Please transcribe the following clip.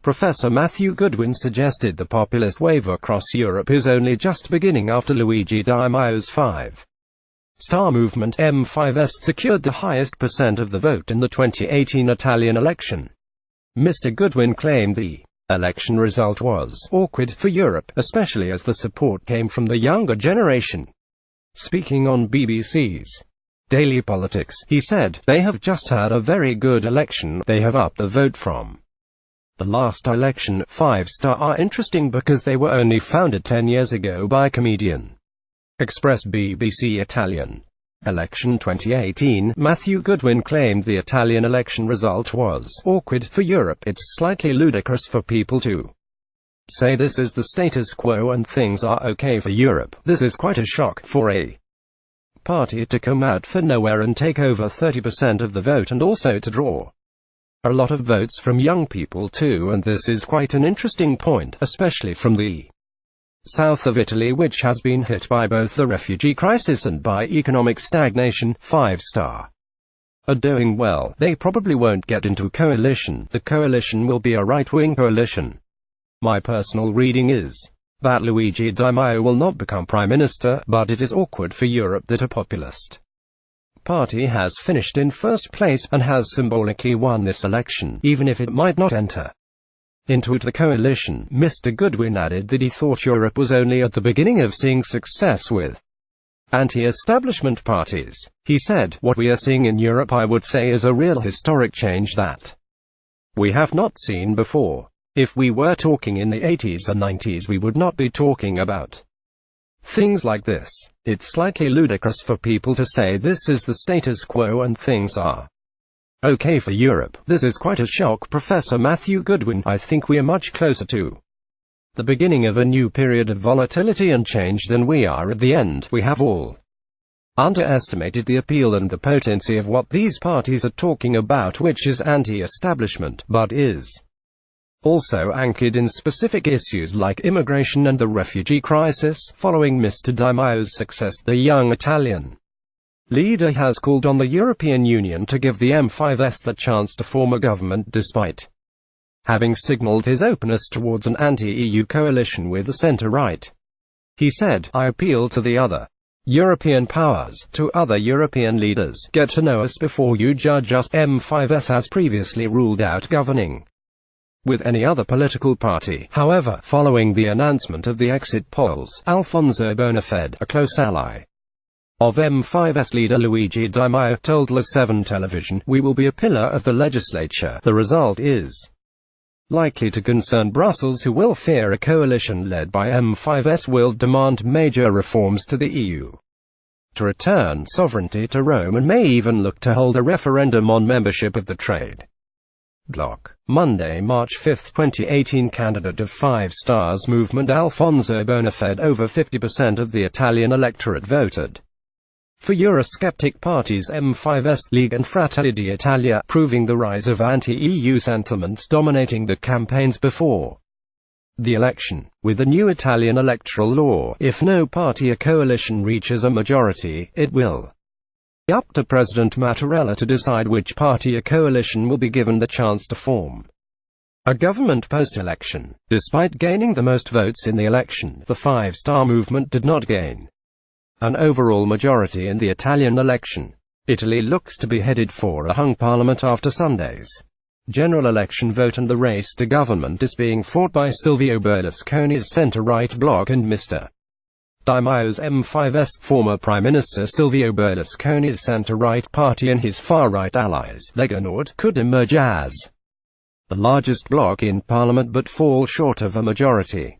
Professor Matthew Goodwin suggested the populist wave across Europe is only just beginning after Luigi Di Maio's five-star movement M5S secured the highest percent of the vote in the 2018 Italian election. Mr. Goodwin claimed the election result was awkward for Europe, especially as the support came from the younger generation. Speaking on BBC's Daily Politics, he said, "They have just had a very good election, they have upped the vote from the last election." Five-star are interesting because they were only founded 10 years ago by comedian expressed BBC Italian. Election 2018, Matthew Goodwin claimed the Italian election result was awkward for Europe. It's slightly ludicrous for people to say this is the status quo and things are okay for Europe. This is quite a shock for a party to come out for nowhere and take over 30% of the vote and also to draw a lot of votes from young people too, and this is quite an interesting point, especially from the south of Italy, which has been hit by both the refugee crisis and by economic stagnation. Five-star are doing well. They probably won't get into a coalition. The coalition will be a right-wing coalition. My personal reading is that Luigi Di Maio will not become prime minister, but it is awkward for Europe that a populist party has finished in first place, and has symbolically won this election, even if it might not enter into the coalition. Mr. Goodwin added that he thought Europe was only at the beginning of seeing success with anti-establishment parties. He said, "What we are seeing in Europe, I would say, is a real historic change that we have not seen before. If we were talking in the 80s and 90s, we would not be talking about things like this. It's slightly ludicrous for people to say this is the status quo and things are okay for Europe. This is quite a shock." Professor Matthew Goodwin, "I think we are much closer to the beginning of a new period of volatility and change than we are at the end. We have all underestimated the appeal and the potency of what these parties are talking about, which is anti-establishment, but is also anchored in specific issues like immigration and the refugee crisis." Following Mr. Di Maio's success, the young Italian leader has called on the European Union to give the M5S the chance to form a government, despite having signaled his openness towards an anti-EU coalition with the centre-right. He said, "I appeal to the other European powers, to other European leaders, get to know us before you judge us. M5S has previously ruled out governing with any other political party. However, following the announcement of the exit polls, Alfonso Bonafede, a close ally of M5S leader Luigi Di Maio, told La7 television, "We will be a pillar of the legislature. The result is likely to concern Brussels, who will fear a coalition led by M5S will demand major reforms to the EU to return sovereignty to Rome, and may even look to hold a referendum on membership of the trade bloc." Monday, March 5, 2018, candidate of Five Stars movement Alfonso Bonafede, over 50% of the Italian electorate voted for Eurosceptic parties M5S, League and Fratelli d'Italia, proving the rise of anti-EU sentiments dominating the campaigns before the election. With the new Italian electoral law, if no party or coalition reaches a majority, it will be up to President Mattarella to decide which party or coalition will be given the chance to form a government post-election. Despite gaining the most votes in the election, the Five-Star Movement did not gain an overall majority in the Italian election. Italy looks to be headed for a hung parliament after Sunday's general election vote, and the race to government is being fought by Silvio Berlusconi's centre-right bloc and Mr. Di Maio's M5S. Former Prime Minister Silvio Berlusconi's centre-right party and his far-right allies, Lega Nord, could emerge as the largest bloc in parliament but fall short of a majority.